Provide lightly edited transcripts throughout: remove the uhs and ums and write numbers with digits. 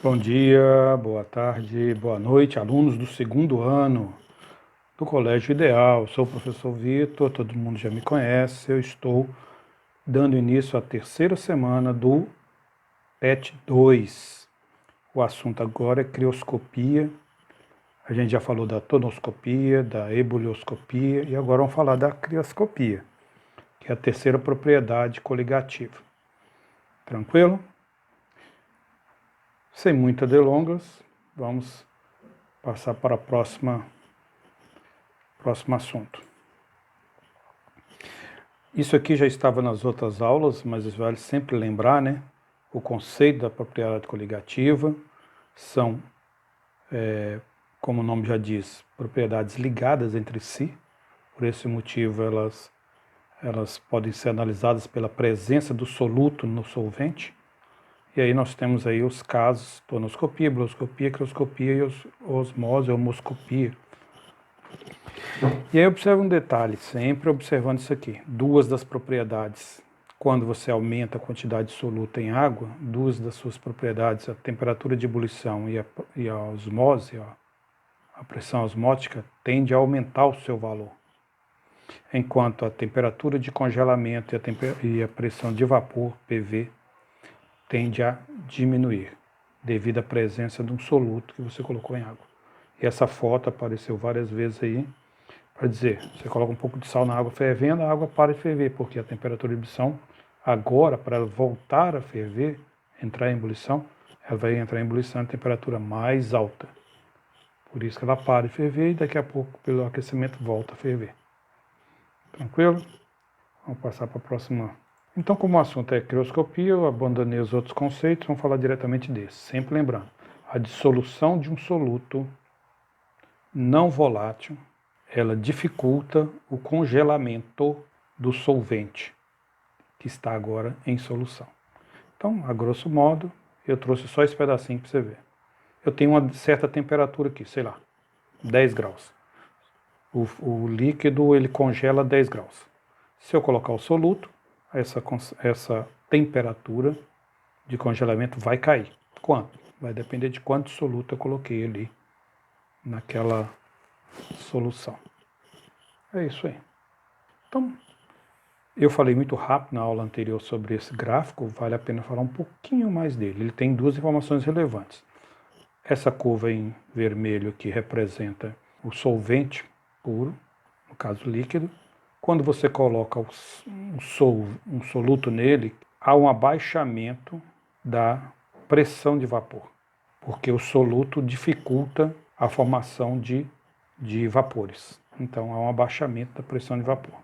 Bom dia, boa tarde, boa noite, alunos do segundo ano do Colégio Ideal. Sou o professor Vitor, todo mundo já me conhece. Eu estou dando início à terceira semana do PET 2. O assunto agora é crioscopia. A gente já falou da tonoscopia, da ebullioscopia e agora vamos falar da crioscopia, que é a terceira propriedade coligativa. Tranquilo? Sem muitas delongas, vamos passar para o próximo assunto. Isso aqui já estava nas outras aulas, mas vale sempre lembrar, né? O conceito da propriedade coligativa são, como o nome já diz, propriedades ligadas entre si. Por esse motivo, elas podem ser analisadas pela presença do soluto no solvente. E aí nós temos aí os casos: tonoscopia, ebullioscopia, crioscopia e osmose, homoscopia. E aí observa um detalhe, sempre observando isso aqui. Duas das propriedades, quando você aumenta a quantidade de soluto em água, duas das suas propriedades, a temperatura de ebulição e a osmose, a pressão osmótica, tende a aumentar o seu valor. Enquanto a temperatura de congelamento e a pressão de vapor, PV, tende a diminuir, devido à presença de um soluto que você colocou em água. E essa foto apareceu várias vezes aí, para dizer, você coloca um pouco de sal na água fervendo, a água para de ferver, porque a temperatura de ebulição, agora, para ela voltar a ferver, entrar em ebulição, ela vai entrar em ebulição em temperatura mais alta. Por isso que ela para de ferver e daqui a pouco, pelo aquecimento, volta a ferver. Tranquilo? Vamos passar para a próxima. Então, como o assunto é crioscopia, eu abandonei os outros conceitos, vamos falar diretamente desse. Sempre lembrando, a dissolução de um soluto não volátil, ela dificulta o congelamento do solvente, que está agora em solução. Então, a grosso modo, eu trouxe só esse pedacinho para você ver. Eu tenho uma certa temperatura aqui, sei lá, 10 graus. O líquido, ele congela 10 graus. Se eu colocar o soluto, essa temperatura de congelamento vai cair. Quanto? Vai depender de quanto soluto eu coloquei ali naquela solução. É isso aí. Então, eu falei muito rápido na aula anterior sobre esse gráfico, vale a pena falar um pouquinho mais dele. Ele tem duas informações relevantes. Essa curva em vermelho aqui representa o solvente puro, no caso líquido. Quando você coloca um soluto nele, há um abaixamento da pressão de vapor, porque o soluto dificulta a formação de vapores. Então, há um abaixamento da pressão de vapor.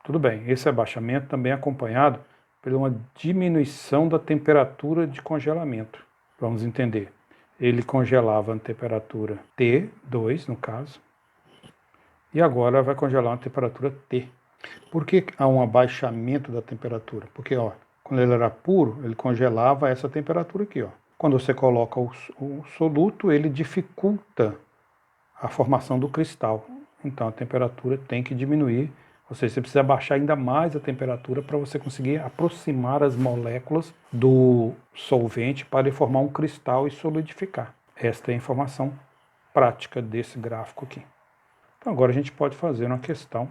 Tudo bem, esse abaixamento também é acompanhado por uma diminuição da temperatura de congelamento. Vamos entender. Ele congelava a temperatura T2, no caso, e agora vai congelar a temperatura T. Por que há um abaixamento da temperatura? Porque, quando ele era puro, ele congelava essa temperatura aqui, Quando você coloca o soluto, ele dificulta a formação do cristal. Então a temperatura tem que diminuir, ou seja, você precisa abaixar ainda mais a temperatura para você conseguir aproximar as moléculas do solvente para formar um cristal e solidificar. Esta é a informação prática desse gráfico aqui. Então agora a gente pode fazer uma questão.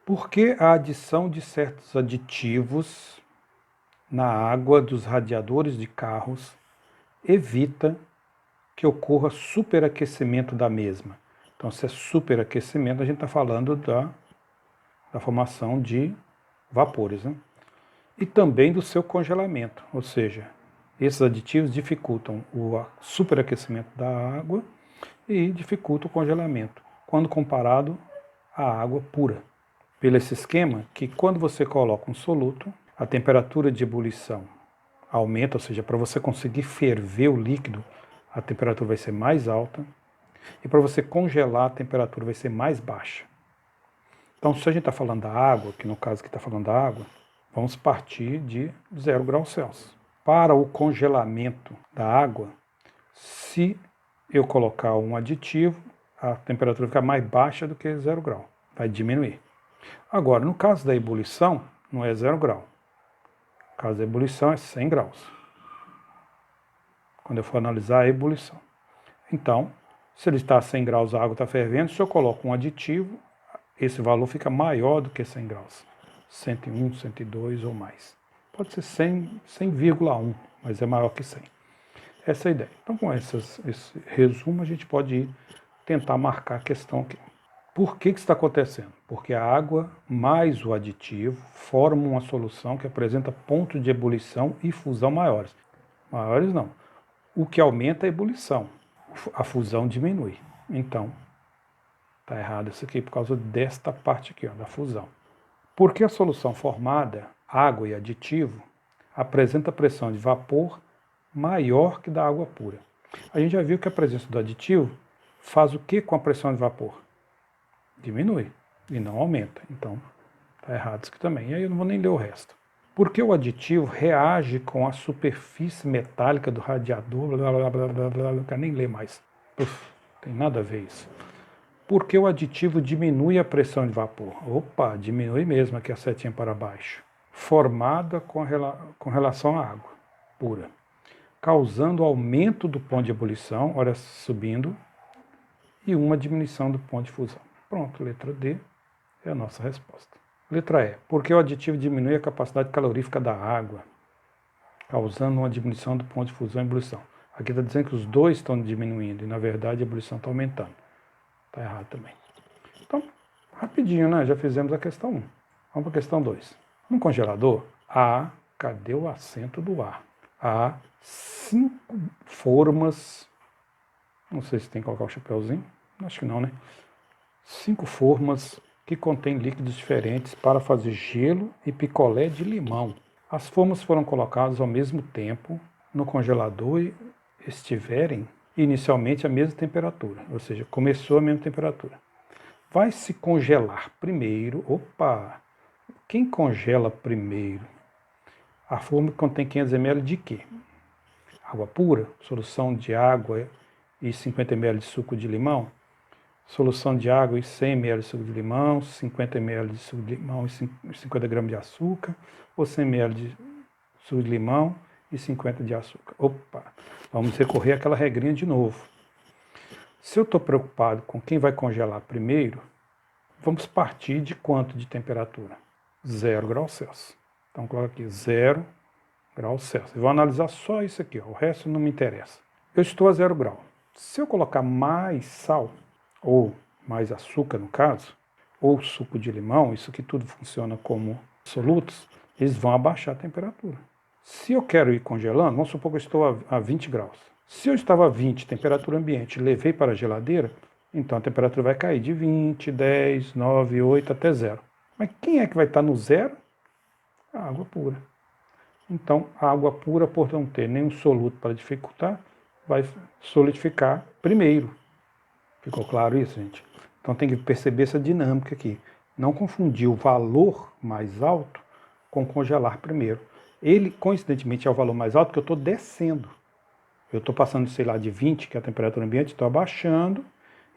Por que a adição de certos aditivos na água dos radiadores de carros evita que ocorra superaquecimento da mesma? Então, se é superaquecimento, a gente está falando da formação de vapores, né? E também do seu congelamento, ou seja, esses aditivos dificultam o superaquecimento da água e dificultam o congelamento, quando comparado à água pura. Pelo esse esquema, que quando você coloca um soluto, a temperatura de ebulição aumenta, ou seja, para você conseguir ferver o líquido, a temperatura vai ser mais alta, e para você congelar, a temperatura vai ser mais baixa. Então, se a gente está falando da água, que no caso que está falando da água, vamos partir de 0 graus Celsius. Para o congelamento da água, se eu colocar um aditivo, a temperatura fica mais baixa do que 0 grau, vai diminuir. Agora, no caso da ebulição, não é 0 grau. No caso da ebulição é 100 graus. quando eu for analisar a ebulição. Então, se ele está a 100 graus, a água está fervendo, se eu coloco um aditivo, esse valor fica maior do que 100 graus. 101, 102 ou mais. Pode ser 100,1, mas é maior que 100. Essa é a ideia. Então, com esse resumo, a gente pode ir tentar marcar a questão aqui. Por que isso está acontecendo? Porque a água mais o aditivo formam uma solução que apresenta pontos de ebulição e fusão maiores. Maiores não. O que aumenta é a ebulição. A fusão diminui. Então, está errado isso aqui por causa desta parte aqui, ó, da fusão. Porque a solução formada, água e aditivo, apresenta pressão de vapor maior que da água pura. A gente já viu que a presença do aditivo faz o que com a pressão de vapor? Diminui e não aumenta. Então, está errado isso aqui também. E aí eu não vou nem ler o resto. Porque o aditivo reage com a superfície metálica do radiador, blá, blá, blá, blá, blá, não quero nem ler mais. Tem nada a ver isso. Porque o aditivo diminui a pressão de vapor. Opa, diminui mesmo aqui a setinha para baixo. Formada com relação à água pura. Causando aumento do ponto de ebulição, olha, subindo, e uma diminuição do ponto de fusão. Pronto, letra D é a nossa resposta. Letra E. Porque o aditivo diminui a capacidade calorífica da água, causando uma diminuição do ponto de fusão e ebulição. Aqui está dizendo que os dois estão diminuindo, e na verdade a ebulição está aumentando. Está errado também. Então, rapidinho, né? Já fizemos a questão 1. Vamos para a questão 2. No congelador, cadê o acento do A? Há 5 formas, não sei se tem que colocar o chapéuzinho, acho que não, né? 5 formas que contêm líquidos diferentes para fazer gelo e picolé de limão. As formas foram colocadas ao mesmo tempo no congelador e estiverem inicialmente a mesma temperatura, ou seja, começou a mesma temperatura. Vai se congelar primeiro, quem congela primeiro? A forma contém 500 ml de quê? Água pura, solução de água e 50 ml de suco de limão, solução de água e 100 ml de suco de limão, 50 ml de suco de limão e 50 gramas de açúcar, ou 100 ml de suco de limão e 50 de açúcar. Vamos recorrer àquela regrinha de novo. Se eu estou preocupado com quem vai congelar primeiro, vamos partir de quanto de temperatura? 0 graus Celsius. Então, coloca aqui 0 graus Celsius. Vou analisar só isso aqui, ó. O resto não me interessa. Eu estou a 0 grau. Se eu colocar mais sal, ou mais açúcar no caso, ou suco de limão, isso aqui tudo funciona como solutos, eles vão abaixar a temperatura. Se eu quero ir congelando, vamos supor que eu estou a 20 graus. Se eu estava a 20, temperatura ambiente, levei para a geladeira, então a temperatura vai cair de 20, 10, 9, 8 até 0. Mas quem é que vai estar no 0? A água pura. Então, a água pura, por não ter nenhum soluto para dificultar, vai solidificar primeiro. Ficou claro isso, gente? Então tem que perceber essa dinâmica aqui. Não confundir o valor mais alto com congelar primeiro. Ele, coincidentemente, é o valor mais alto que eu estou descendo. Eu estou passando, sei lá, de 20, que é a temperatura ambiente, estou abaixando,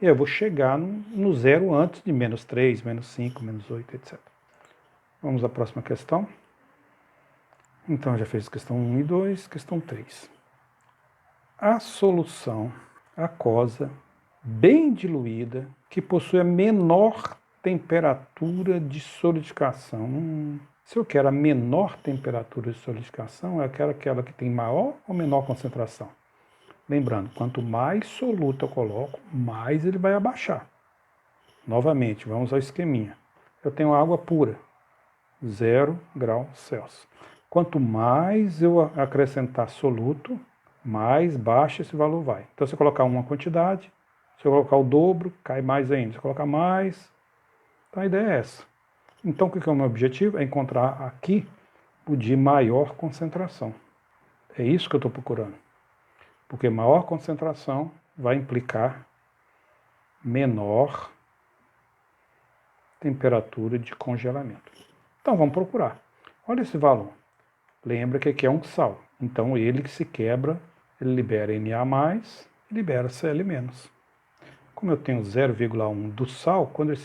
e eu vou chegar no zero antes de menos 3, menos 5, menos 8, etc. Vamos à próxima questão. Então, já fez questão 1 e 2, questão 3. A solução aquosa, bem diluída, que possui a menor temperatura de solidificação. Se eu quero a menor temperatura de solidificação, eu quero aquela que tem maior ou menor concentração. Lembrando, quanto mais soluto eu coloco, mais ele vai abaixar. Novamente, vamos ao esqueminha. Eu tenho água pura, 0 graus Celsius. Quanto mais eu acrescentar soluto, mais baixo esse valor vai. Então, se eu colocar uma quantidade, se eu colocar o dobro, cai mais ainda. Se eu colocar mais, então a ideia é essa. Então, o que é o meu objetivo? É encontrar aqui o de maior concentração. É isso que eu estou procurando. Porque maior concentração vai implicar menor temperatura de congelamento. Então, vamos procurar. Olha esse valor. Lembra que aqui é um sal. Então, ele que se quebra, ele libera Na+, e libera Cl-. Como eu tenho 0,1 do sal, quando ele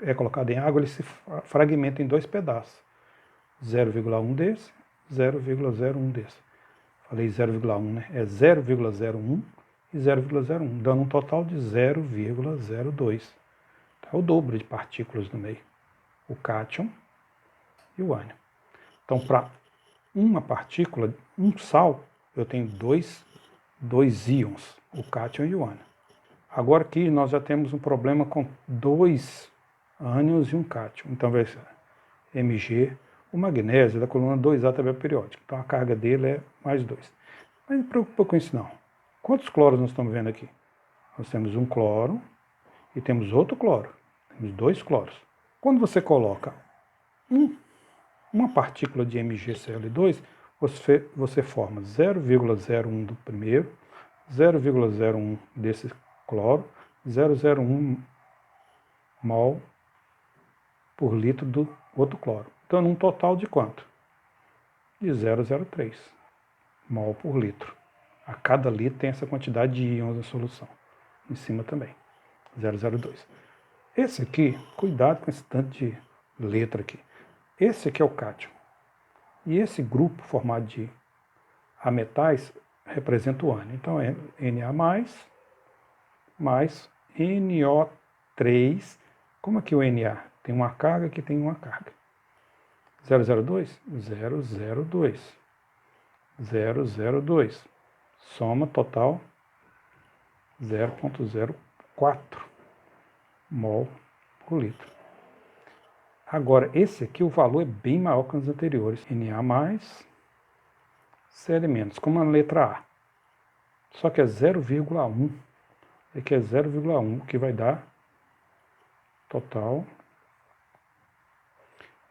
é colocado em água, ele se fragmenta em 2 pedaços. 0,1 desse, 0,01 desse. Falei 0,1, né? É 0,01 e 0,01, dando um total de 0,02. É o dobro de partículas no meio, o cátion e o ânion. Então, para uma partícula, um sal, eu tenho dois íons, o cátion e o ânion. Agora aqui nós já temos um problema com dois ânions e um cátion. Então vai ser Mg, o magnésio da coluna 2A tabela periódica. Então a carga dele é mais 2. Mas não se preocupa com isso não. Quantos cloros nós estamos vendo aqui? Nós temos um cloro e temos outro cloro. Temos dois cloros. Quando você coloca uma partícula de MgCl2, você forma 0,01 do primeiro, 0,01 desse cloro, 0,01 mol por litro do outro cloro. Dando um total de quanto? De 0,03 mol por litro. A cada litro tem essa quantidade de íons na solução. Em cima também, 0,02. Esse aqui, cuidado com esse tanto de letra aqui. Esse aqui é o cátion. E esse grupo formado de ametais representa o ânion. Então é Na+, mais NO3. Como aqui o Na tem uma carga, aqui tem uma carga. 002? 002. 002. Soma total 0,04 mol por litro. Agora, esse aqui, o valor é bem maior que os anteriores. Na+, Cl-, como a letra A. Só que é 0,1. Aqui é 0,1, que vai dar total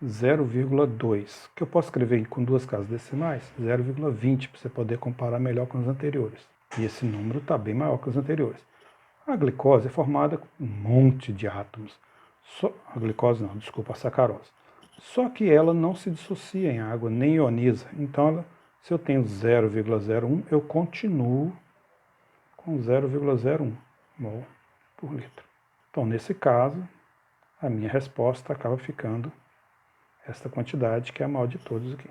0,2. Que eu posso escrever com duas casas decimais, 0,20, para você poder comparar melhor com os anteriores. E esse número está bem maior que os anteriores. A glicose é formada com um monte de átomos. A glicose não, desculpa, a sacarose. Só que ela não se dissocia em água, nem ioniza. Então, se eu tenho 0,01, eu continuo com 0,01 mol por litro. Então, nesse caso, a minha resposta acaba ficando esta quantidade, que é a maior de todos aqui.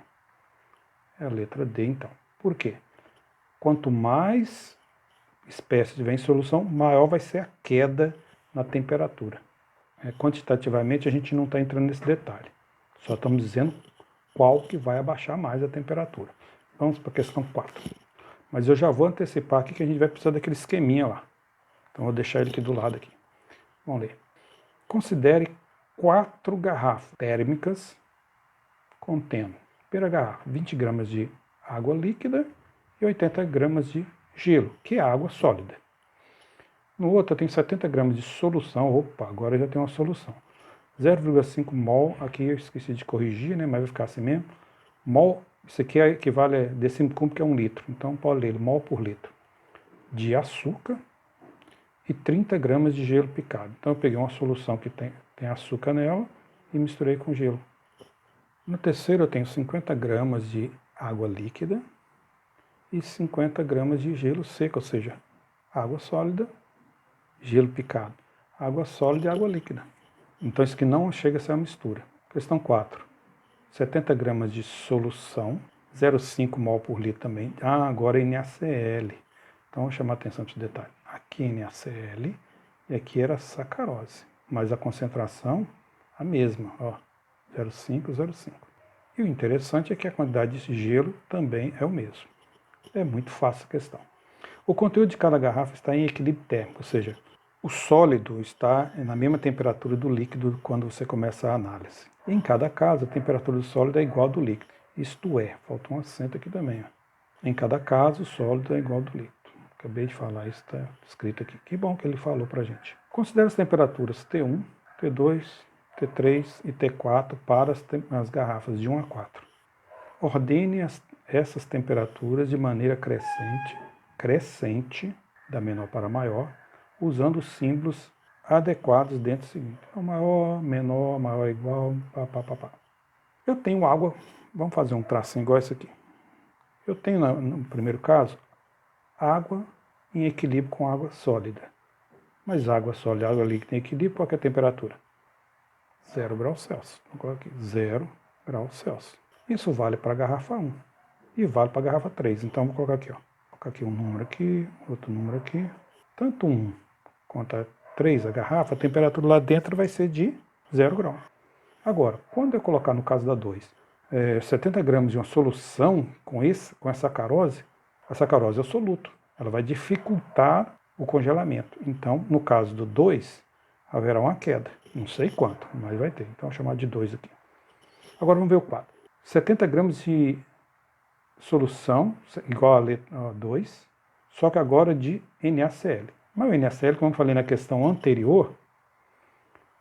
É a letra D, então. Por quê? Quanto mais espécies tiver em solução, maior vai ser a queda na temperatura. Quantitativamente, a gente não está entrando nesse detalhe. Só estamos dizendo qual que vai abaixar mais a temperatura. Vamos para a questão 4. Mas eu já vou antecipar aqui que a gente vai precisar daquele esqueminha lá. Então, vou deixar ele aqui do lado aqui. Vamos ler. Considere 4 garrafas térmicas contendo, primeira garrafa, 20 gramas de água líquida e 80 gramas de gelo, que é água sólida. No outro eu tenho 70 gramas de solução, opa, agora eu já tenho uma solução. 0,5 mol, aqui eu esqueci de corrigir, né, mas vai ficar assim mesmo. Mol, isso aqui equivale a decímetro cúbico, que é 1 litro, então pode ler mol por litro. De açúcar e 30 gramas de gelo picado. Então eu peguei uma solução que tem açúcar nela e misturei com gelo. No terceiro eu tenho 50 gramas de água líquida e 50 gramas de gelo seco, ou seja, água sólida, gelo picado. Água sólida e água líquida. Então isso aqui não chega a ser uma mistura. Questão 4. 70 gramas de solução, 0,5 mol por litro também. Agora é NaCl. Então vamos chamar a atenção para esse detalhe. Aqui é NaCl e aqui era sacarose. Mas a concentração a mesma, ó, 0,5, 0,5. E o interessante é que a quantidade de gelo também é o mesmo. É muito fácil a questão. O conteúdo de cada garrafa está em equilíbrio térmico, ou seja, o sólido está na mesma temperatura do líquido quando você começa a análise. Em cada caso, a temperatura do sólido é igual ao do líquido. Isto é, falta um acento aqui também. Ó. Em cada caso, o sólido é igual ao do líquido. Acabei de falar, isso está escrito aqui. Que bom que ele falou para a gente. Considere as temperaturas T1, T2, T3 e T4 para as garrafas de 1 a 4. Ordene essas temperaturas de maneira crescente, da menor para a maior, usando os símbolos adequados dentro do seguinte. Então, maior, menor, maior, igual, pá. Eu tenho água, vamos fazer um tracinho igual esse aqui. Eu tenho, no primeiro caso, água em equilíbrio com água sólida. Mas água sólida e água líquida em equilíbrio, qual que é a temperatura? 0 graus Celsius. Então, coloque 0 graus Celsius. Isso vale para a garrafa 1. e vale para a garrafa 3. Então, vou colocar aqui, ó. Vou colocar aqui um número aqui, outro número aqui. Tanto 1 quanto a 3, a garrafa, a temperatura lá dentro vai ser de 0 grau. Agora, quando eu colocar no caso da 2, 70 gramas de uma solução com a sacarose, a sacarose é o soluto. Ela vai dificultar o congelamento. Então, no caso do 2, haverá uma queda. Não sei quanto, mas vai ter. Então, vou chamar de 2 aqui. Agora vamos ver o quadro. 70 gramas de solução, igual a letra 2, só que agora de NaCl. Mas o NaCl, como eu falei na questão anterior,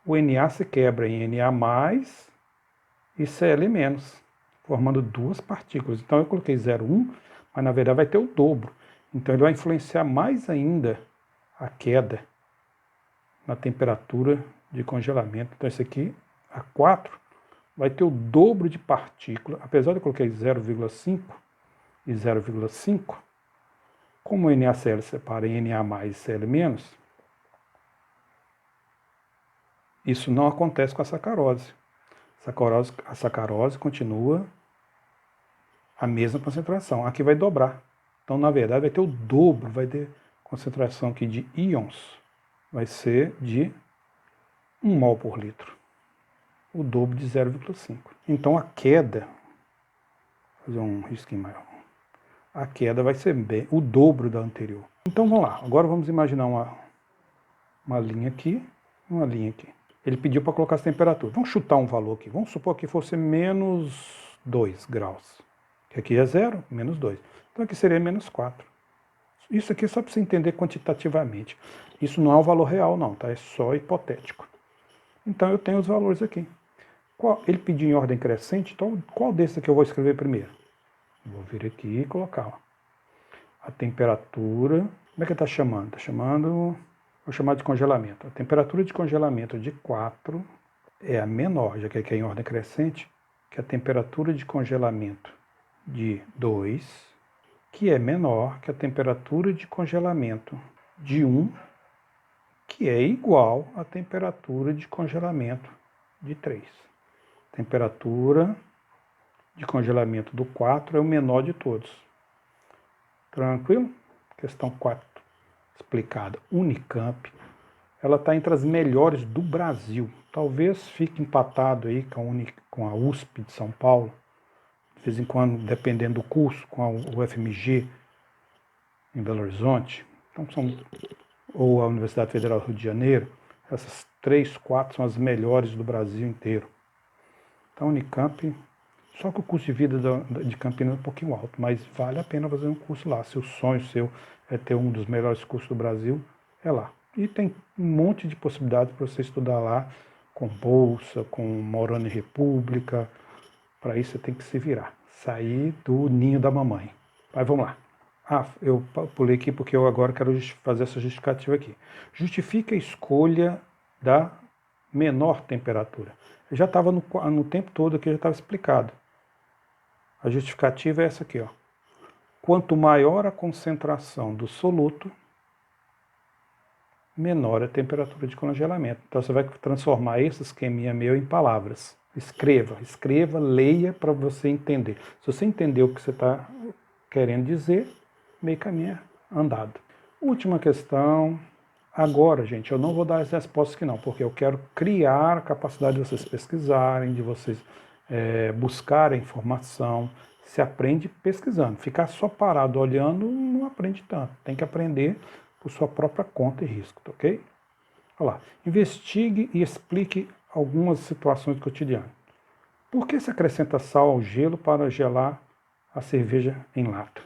o Na se quebra em Na+, e Cl-, formando duas partículas. Então eu coloquei 0,1, mas na verdade vai ter o dobro. Então ele vai influenciar mais ainda a queda na temperatura de congelamento. Então esse aqui, a 4, vai ter o dobro de partícula, apesar de eu coloquei 0,5 e 0,5, como o NaCl separa em Na+ e Cl-, isso não acontece com a sacarose. A sacarose continua a mesma concentração. Aqui vai dobrar. Então, na verdade, vai ter o dobro, vai ter concentração aqui de íons, vai ser de 1 mol por litro. O dobro de 0,5. Então, a queda, vou fazer um risquinho maior, a queda vai ser bem, o dobro da anterior. Então, vamos lá. Agora vamos imaginar uma linha aqui, uma linha aqui. Ele pediu para colocar as temperaturas. Vamos chutar um valor aqui. Vamos supor que fosse menos 2 graus. Que aqui é 0, menos 2. Então aqui seria menos 4. Isso aqui é só para você entender quantitativamente. Isso não é o valor real não, tá? É só hipotético. Então eu tenho os valores aqui. Ele pediu em ordem crescente, então qual desses aqui eu vou escrever primeiro? Vou vir aqui e colocar. Ó. A temperatura, como é que ele está chamando? Está chamando... Vou chamar de congelamento. A temperatura de congelamento de 4 é a menor, já que aqui é em ordem crescente, que a temperatura de congelamento de 2, que é menor que a temperatura de congelamento de 1, que é igual à temperatura de congelamento de 3. Temperatura de congelamento do 4 é o menor de todos. Tranquilo? Questão 4. Explicada. Unicamp, ela está entre as melhores do Brasil. Talvez fique empatado aí com a USP de São Paulo, de vez em quando, dependendo do curso, com a UFMG em Belo Horizonte, então ou a Universidade Federal do Rio de Janeiro. Essas 3, 4 são as melhores do Brasil inteiro. Então, Unicamp, só que o custo de vida de Campinas é um pouquinho alto, mas vale a pena fazer um curso lá. Se o sonho seu é ter um dos melhores cursos do Brasil, é lá. E tem um monte de possibilidades para você estudar lá, com bolsa, com morando em república. Para isso você tem que se virar, sair do ninho da mamãe. Mas vamos lá. Eu pulei aqui porque eu agora quero fazer essa justificativa aqui. Justifica a escolha da menor temperatura. Eu já estava no tempo todo aqui, já estava explicado. A justificativa é essa aqui, ó. Quanto maior a concentração do soluto, menor a temperatura de congelamento. Então você vai transformar esse esqueminha meu em palavras. Escreva, leia para você entender. Se você entender o que você está querendo dizer, meio caminho andado. Última questão. Agora, gente, eu não vou dar as respostas aqui não, porque eu quero criar a capacidade de vocês pesquisarem, de vocês buscarem informação. Se aprende pesquisando. Ficar só parado olhando não aprende tanto. Tem que aprender por sua própria conta e risco, tá ok? Olha lá. Investigue e explique algumas situações cotidianas. Por que se acrescenta sal ao gelo para gelar a cerveja em lata?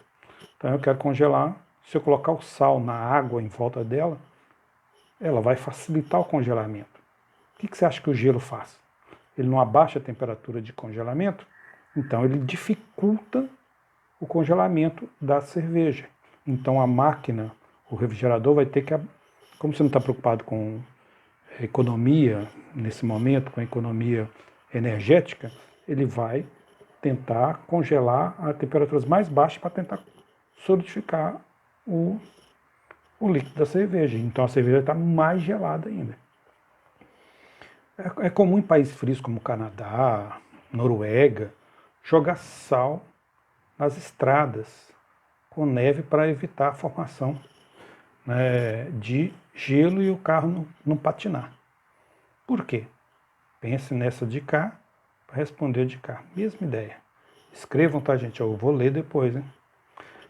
Então eu quero congelar. Se eu colocar o sal na água em volta dela, ela vai facilitar o congelamento. O que você acha que o gelo faz? Ele não abaixa a temperatura de congelamento? Então ele dificulta o congelamento da cerveja. Então a máquina, o refrigerador vai ter que, como você não está preocupado com economia nesse momento, com economia energética, ele vai tentar congelar a temperaturas mais baixas para tentar solidificar o líquido da cerveja. Então a cerveja está mais gelada ainda. É comum em países frios como Canadá, Noruega, jogar sal nas estradas com neve para evitar a formação, né, de gelo e o carro não patinar. Por quê? Pense nessa de cá para responder de cá. Mesma ideia. Escrevam, tá, gente? Eu vou ler depois, hein?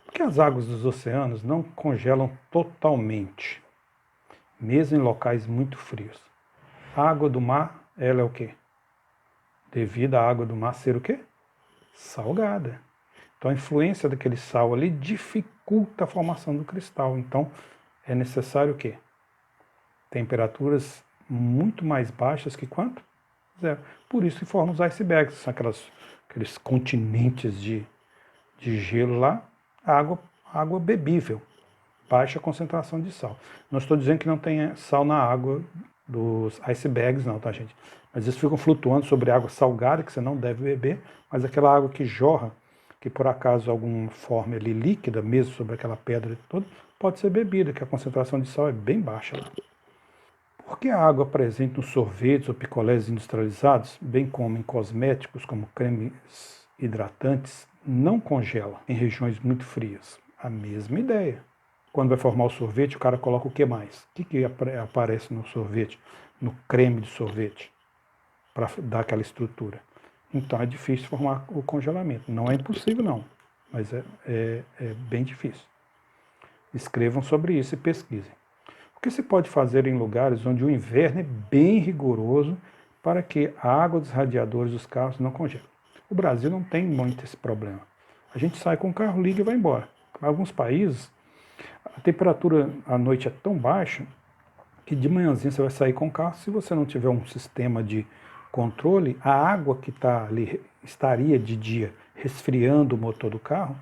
Porque as águas dos oceanos não congelam totalmente, mesmo em locais muito frios. A água do mar, ela é o quê? Devido à água do mar ser o quê? Salgada. Então a influência daquele sal ali dificulta a formação do cristal. Então é necessário o quê? Temperaturas muito mais baixas que quanto? Zero. Por isso que formam os icebergs, são aqueles continentes de gelo lá, água bebível, baixa concentração de sal. Não estou dizendo que não tenha sal na água dos icebergs não, tá, gente? Mas eles ficam flutuando sobre água salgada, que você não deve beber, mas aquela água que jorra, que por acaso alguma forma ali líquida, mesmo sobre aquela pedra toda, pode ser bebida, que a concentração de sal é bem baixa lá. Por que a água presente nos sorvetes ou picolés industrializados, bem como em cosméticos como cremes hidratantes, não congela em regiões muito frias? A mesma ideia. Quando vai formar o sorvete, o cara coloca o que mais? O que aparece no sorvete, no creme de sorvete, para dar aquela estrutura? Então é difícil formar o congelamento. Não é impossível não, mas é bem difícil. Escrevam sobre isso e pesquisem. O que se pode fazer em lugares onde o inverno é bem rigoroso para que a água dos radiadores dos carros não congele? O Brasil não tem muito esse problema. A gente sai com o carro, liga e vai embora. Em alguns países, a temperatura à noite é tão baixa que de manhãzinha você vai sair com o carro. Se você não tiver um sistema de controle, a água que está ali estaria de dia resfriando o motor do carro,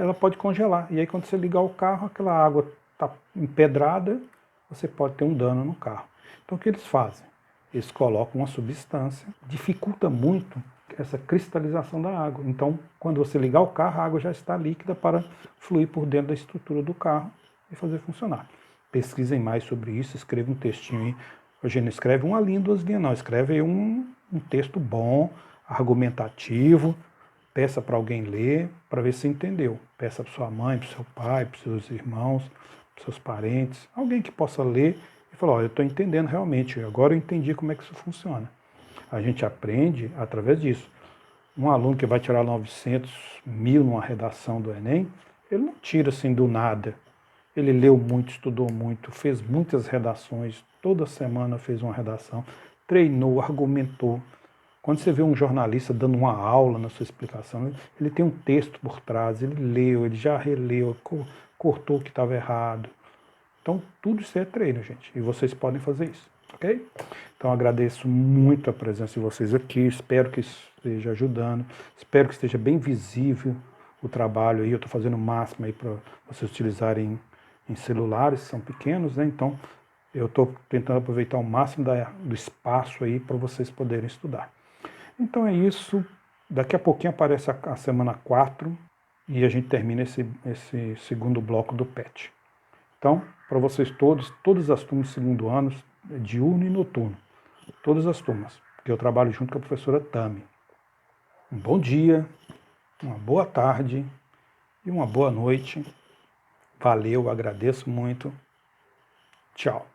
ela pode congelar. E aí quando você ligar o carro, aquela água está empedrada, você pode ter um dano no carro. Então o que eles fazem? Eles colocam uma substância, dificulta muito essa cristalização da água. Então, quando você ligar o carro, a água já está líquida para fluir por dentro da estrutura do carro e fazer funcionar. Pesquisem mais sobre isso, escreva um textinho aí. Hoje não escreve uma linha, duas linhas, não. Escreve aí um texto bom, argumentativo. Peça para alguém ler, para ver se entendeu. Peça para sua mãe, para seu pai, para seus irmãos, para seus parentes. Alguém que possa ler e falar, olha, eu estou entendendo realmente, agora eu entendi como é que isso funciona. A gente aprende através disso. Um aluno que vai tirar 900, 1000 numa redação do Enem, ele não tira assim do nada. Ele leu muito, estudou muito, fez muitas redações, toda semana fez uma redação, treinou, argumentou. Quando você vê um jornalista dando uma aula na sua explicação, ele tem um texto por trás, ele leu, ele já releu, cortou o que estava errado. Então, tudo isso é treino, gente, e vocês podem fazer isso, ok? Então, agradeço muito a presença de vocês aqui, espero que isso esteja ajudando, espero que esteja bem visível o trabalho aí, eu estou fazendo o máximo aí para vocês utilizarem em celulares, são pequenos, né? Então, eu estou tentando aproveitar o máximo do espaço aí para vocês poderem estudar. Então é isso, daqui a pouquinho aparece a semana 4 e a gente termina esse segundo bloco do PET. Então, para vocês todos, todas as turmas de segundo ano, diurno e noturno, todas as turmas, porque eu trabalho junto com a professora Tami. Um bom dia, uma boa tarde e uma boa noite. Valeu, agradeço muito. Tchau.